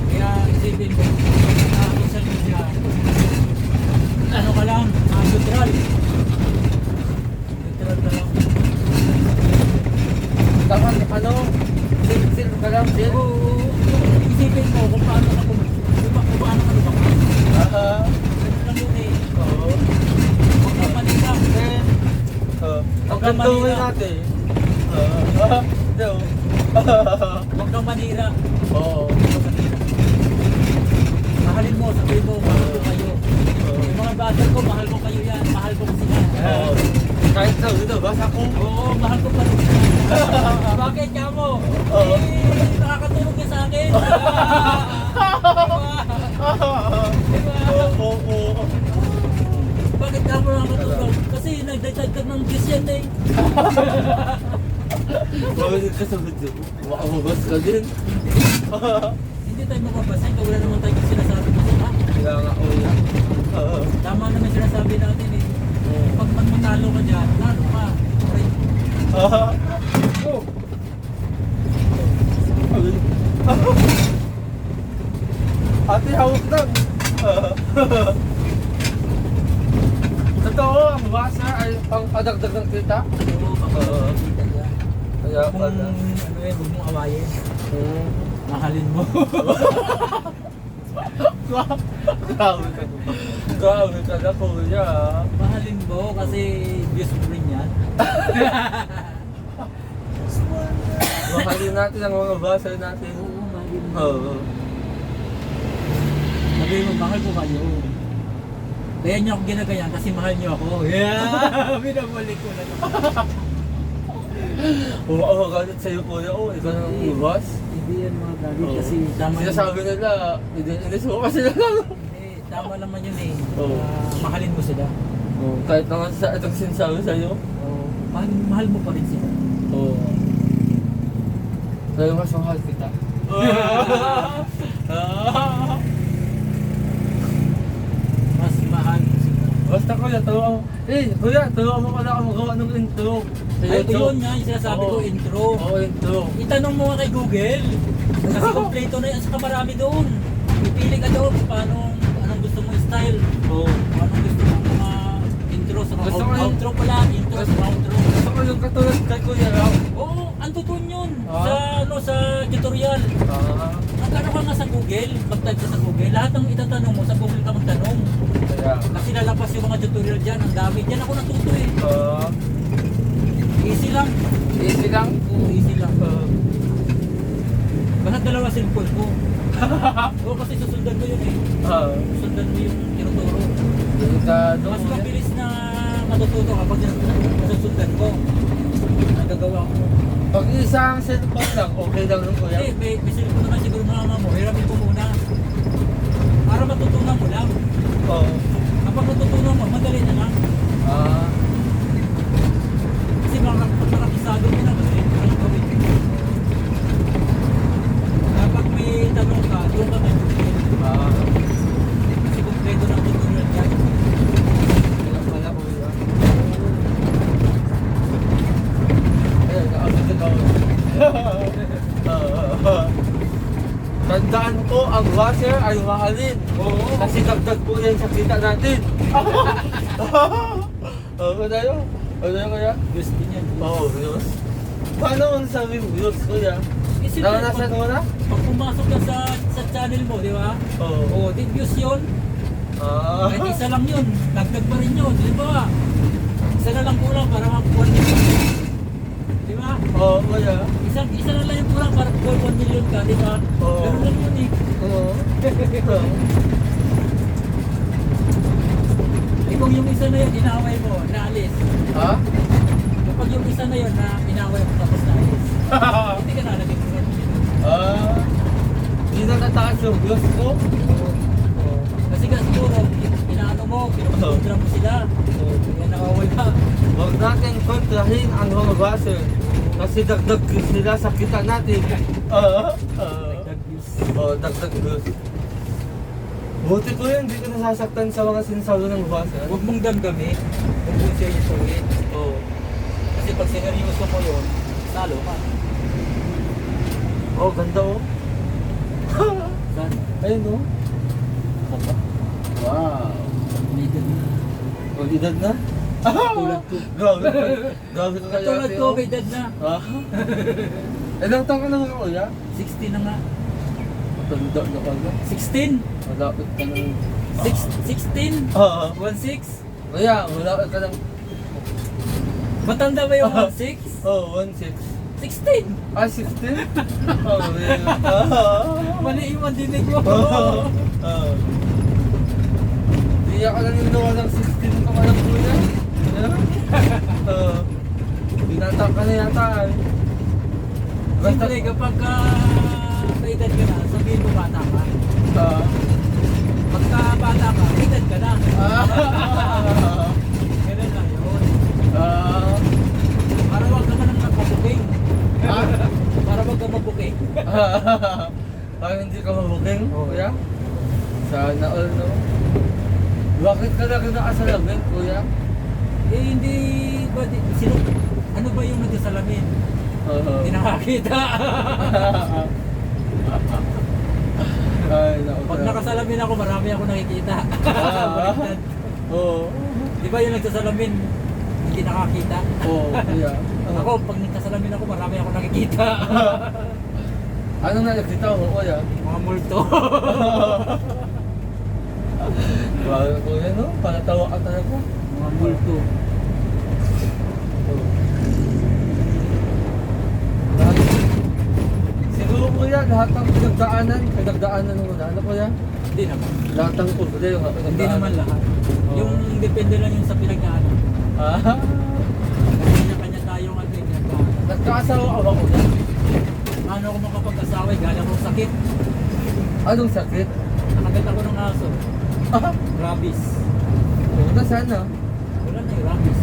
Kaya isipin mo, social media, ano ka lang, neutral. Neutral ka lang. Dapat ano, sil ka lang, sil. Oo, isipin mo kung paano ka kung paano ka lumakas. Ganun lang yun eh. Oo. Huwag kang manira. Ang gandawin natin. Huwag kang manira. Oo. Huwag kang manira. Mahalin mo, sabihin mo, mahal ko kayo. Yung mga bata ko, mahal ko kayo yan. Mahal ko sila. Oo. Kahit daw dito, basta ko. Oo, mahal ko pa rin. Bakit ka mo? Oo. Nakakatulog ka sa akin. Diba? Oo. Bakit ka mo nakakatulog? Kasi nagdagdag ng Diyos yan eh. Bakit ka sa video? Makababas ka din. Hindi tayo mababasa. Wala naman tayo sinasabi mo sa Kaya nga, oo yan. Tama naman sinasabi natin eh. Pag matalo ka dyan, lalo ka. Oh. Ate, hawak lang. Totoo, ang basa ay pang kadagdag ng kita. Oo, makakita dyan. Kaya Kung pala. ano yun, huwag mong awayin. Hmm. Mahalin mo. Grabe ka. Grabe ka na, kuya. Mahalin mo kasi Diyos mo rin yan. Mahalin natin ang mga basa natin. Oo, mahalin mo. Oo. Sabihin mo, mahal ko kayo. Kaya niyo ako ginagayan kasi mahal niyo ako. Yeah! Binabalik ko na. Oo, galit sa'yo, kuya. Oo, ikaw na ang boss. Hindi yan mga galit Oo. kasi tama Sinasabi nila, inis mo kasi nila. Hindi, tama naman yun eh. Oo. Mahalin mo sila. Oo, kahit naman sa itong sinasabi sa'yo. Oo. Mahal mo pa rin sila. Oo. Kaya mas mahal kita. Mas mahal mo sila. Basta kuya, turuan mo. Kuya, turuan mo pala ako magawa ng intro. Ay, ito yun nga yung sinasabi ko, Oo. intro. Oo, intro. Itanong mo nga kay Google. Kasi kompleto na yan, saka marami doon. Pipili ka doon kung paano, anong gusto mong style. Oo. Kung anong gusto mong mga intro sa Gusto ko yun. outro pala, intro sa outro. Gusto ko yung katulad kay kuya Raw. Oo, ando doon yun. Ah. Sa, sa tutorial. Magkano ka nga sa Google, mag-type ka sa Google, lahat ng itatanong mo, sa Google ka magtanong. Kaya. Kasi lalabas yung mga tutorial dyan, ang dami. Dyan ako natuto eh. Easy lang. Easy lang. Oo, easy lang. Basta dalawa cellphone ko. Oo, kasi susundan mo yun eh. Susundan mo yung tinuturo. Delikado. Mas mabilis na matututo kapag nasusundan ko. Nagagawa ko. Pag isang cellphone lang, okay lang yung kuya. Hindi, may cellphone naman siguro mga mo. Hiramin ko muna. Para matutunan mo lang. Oo. Kapag matutunan mo, madali na lang. Kasi makakisado mo na kasi ang gawin. Kapag may tanong ka, doon ka may Google. Kasi kompleto ng tutorial dyan. Kailan pala kuya. Ayun, nakapagod ako. Tandaan ko, ang washer ay mahalin. Oo. Kasi dagdag po yan sa kita natin. Oo, tayo. Ano yun, kuya? Gusto din yan. Oo, views. Paano ang sabi mo views, kuya? Kasi Naranasan mo na? pag pumasok ka sa channel mo, di ba? Oo. Oo, di views yun. Kahit isa lang yun, dagdag pa rin yun, di ba? Isa na lang kulang para makuha nyo. Di ba? Oo, kuya. Isa na lang yung kulang para makuha 1 million ka, di ba? Oo. Ganun lang yun eh. Oo. Eh kung yung isa na yun, inaway mo, naalis. Ha? Kapag yung isa na yun na inaway mo tapos naalis, hindi ka na naging kulang. Hindi na nataas yung views ko. Kasi nga siguro, inaano mo, pinukontra mo sila. Kaya nakawala. Huwag natin kontrahin ang mga baser. Kasi dagdag sila sa kita natin. Dagdag views. Oo, dagdag views. Buti ko yun, hindi ko nasasaktan sa mga sinasabi ng baser. Huwag mong damdamin kung kung seryosohin. Oo. Kasi pag sineryoso mo yun, talo ka. Oh, ganda oh. Saan? Ayun no? Wow. May edad na. O, edad na? Katulad ko. Grabe. Grabe ka kaya. Katulad ko, may edad na. Ah? Ilang taon ka na nga kuya? 16 na nga. Matanda na ka na. 16? Malapit ka na. 16? Oo. 1-6? Kaya, malapit ka ng... Matanda ba yung 1-6? Oh, 1-6. 16? Ah, 16? Oh, yeah. Mali yung dinig mo. Hindi ka lang yung nawa ng 16 ka lang kuya. Binata ka na yata. Siyempre, kapag may edad ka na, sabihin mo bata ka. Pagka bata ka, may edad ka na. Ganun lang yun. Para wag ka nang magpabuking. Para wag ka magbuking. Parang hindi ka mabuking, Oo. kuya? Sana all, no? Bakit ka na kinakasalamin, kuya? Eh hindi ba, sino, ano ba yung nagsasalamin? Hindi nakakita. Ay, naku. Pag nakasalamin ako, marami ako nakikita. Baliktad. Oo. Di ba yung nagsasalamin, hindi nakakita? Oo, kuya. Ako, pag nagkasalamin ako, marami ako nakikita. Anong nakikita mo, kuya? Mga multo. Grabe, kuya, no? Palatawa ka talaga. Mga multo. Siguro kuya, lahat ng pinagdaanan mo na, ano kuya? Hindi naman. Lahat ng problema, pinagdaanan. Hindi naman lahat. Yung depende lang yung sa pinagdaanan. Ah, Kanya-kanya tayong ano yung pinagdaanan. nagkaasawa ka ba kuya? Paano ako makapag-asawa? Galing akong sakit. Anong sakit? Nakagat ako ng aso. Ah, Rabies. una sana. Wala na yung rabies.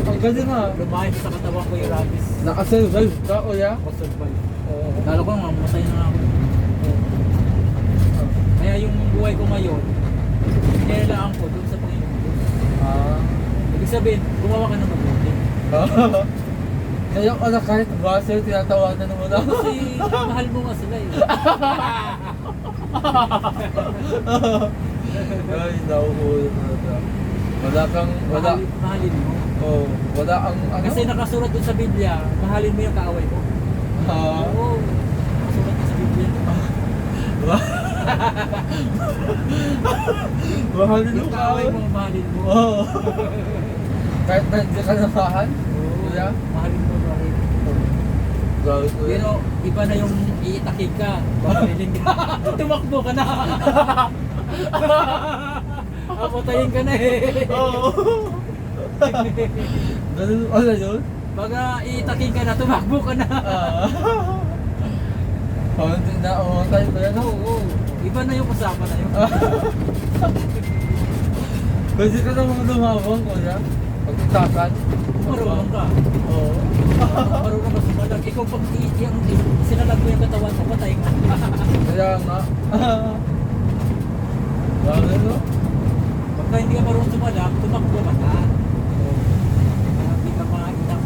Ang galing nga. Lumayan sa katawan ko yung rabies. Nakasurvive ka kuya? Survive. Oo. Lalo ko mamatay na ako. Kaya yung buhay ko ngayon, kailangan ko doon sa Panginoon Diyos. Ah. Ibig sabihin, gumawa ka ng mabuti. Kaya ka na kahit base, tinatawanan mo na. Kasi mahal mo nga sila eh. Ay, nauuwi mo na. Wala kang, wala. Mahalin mo. Oh, wala ang ano? Kasi nakasulat doon sa Biblia, mahalin mo yung kaaway mo. Ah. Oo. Nakasulat doon sa Biblia. Mahalin mo Yung ka. kaaway mo, mahalin mo. Oo. Kahit na hindi ka namahan? Oo. Kuya? Mahalin mo, mahalin mo. Grabe ko Pero iba na yung iitakig ka. Babalilin ka. Tumakbo ka na. Papatayin ka na eh. Oo. Ganun, ano yun? Baga iitakig ka na, tumakbo ka na. Hindi na umatay ko yan. Oo. Iba na yung kasama na yun. Pwede ka namang lumabang, kuya. Pagtitakan. Marunong ka. Oo. Marunong ka sumalag. Ikaw pag sinalag mo yung katawan mo, patay ka. Kaya nga. Grabe no? Pagka hindi ka marunong sumalag, tumakbo ka na. Hindi ka makaitak.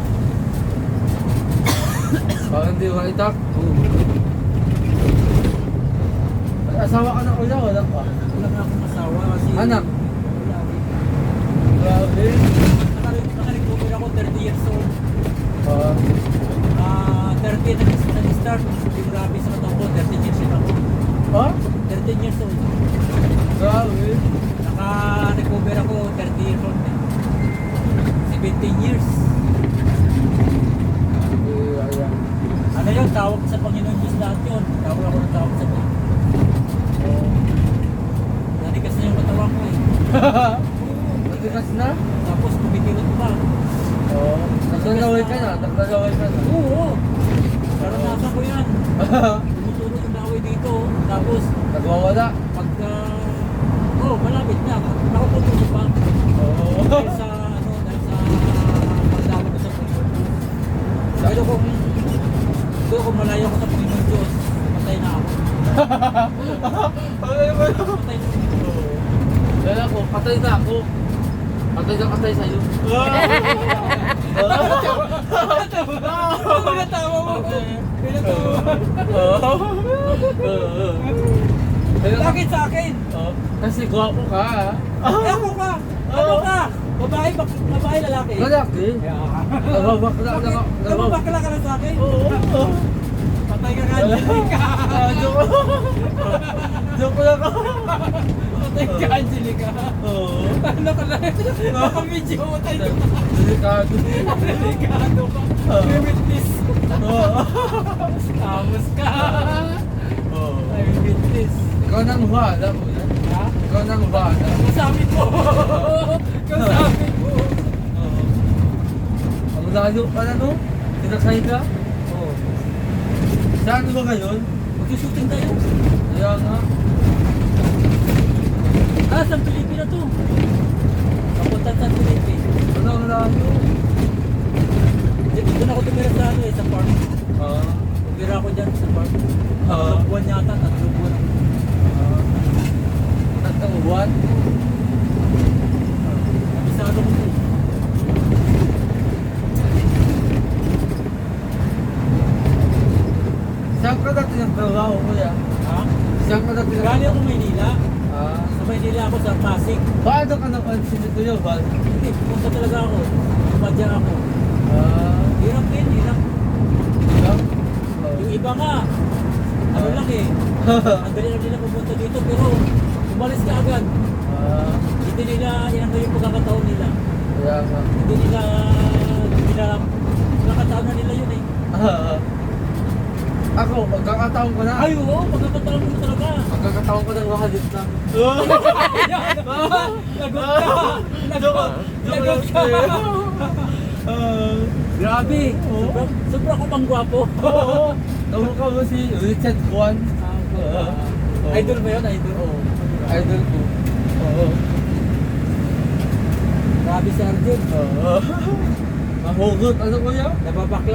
Parang hindi ka itak. Oo. May asawa ka na kuya, wala pa. Wala na akong asawa kasi... Anak? Wala. Grabe. Nakarecover ako 30 years old. Ah. 30 nag-start yung rabies sa katawan ko, 13 years old ako. Ha? 13 years old. Grabe. Naka-recover ako 30 years old. 17 years. Ayan. Ano yun? Tawag sa Panginoon Diyos lahat yun. Tawag ako ng tawag sa Panginoon. Nanigas na yung katawan ko eh. Natikas na? Tapos kumikilot pa. Oo. Naglalaway ka na, naglalaway ka na. Oo. Naranasan ko yan. Tumutulog yung laway dito. Tapos Nagwawala. pagka... malapit na. Nakaputulog pa. Oo. Dahil sa pagdawag ko sa Panginoon Diyos. Pero kung malayo ko sa Panginoon Diyos, patay na ako. Ay, wala. Patay na ako. Kaya ako, patay na ako. Patay na patay sa'yo. Pinatawa mo. Pinatawa mo. Bakit sa akin? Oh, kasi gwapo ka. Eh, ako ka! Ano ka? Babae, babae, lalaki? Lalaki? Nababakla na ka. Nababakla ka na sa akin? Oo. Patay ka ka, Angelica! Joke. Joke lang ako. Patay ka, Angelica! Oo. Ano ka na? Naka-video mo tayo. Delikado. Delikado ka. May witness. Oo. Tamos ka. Oo. May witness. Ikaw nang bahala mo na. Ha? Ikaw nang bahala. Kasapit mo. Kasapit mo. Oo. Ang layo pa na no? Sinasay ka? Oo. Saan ba ngayon? Mag-shooting tayo. Kaya nga. Ah, San Felipe na to. Papunta San Felipe. Ano ang layo? Doon ako tumira sa ano eh, sa park. Tumira ako dyan sa park. Tatlong buwan yata, tatlong buwan. Tatlong buwan? Kabisado ko to. Saan ka dati ng trabaho kuya? Ha? Saan ka dati ng Gali ako Maynila. Ah. Sa Maynila ako sa Pasig. Paano ka napansin ito yung Val? Hindi, pumunta talaga ako. Pumadya ako. Ah. Hirap din, hirap. Ikaw? Yung iba nga, ano lang eh. Ang dali lang nila pupunta dito pero umalis ka agad. Ah. Hindi nila inano yung pagkakataon nila. Kaya nga. Hindi nila pagkakataon na nila yun eh. Ah. Ako, magkakataon ko na. Ay oo, pagkakataon mo na talaga. Magkakataon ko ng mahalit na. Lagot ka! Lagot ka! Grabe! Sobrang ko pang gwapo. Oo. Kamukha mo si Richard Juan. Idol ba yun? Idol? Oo. Idol ko. Oo. Grabe si Arjun. Oo. Mahugot. Ano kuya? Nababakla.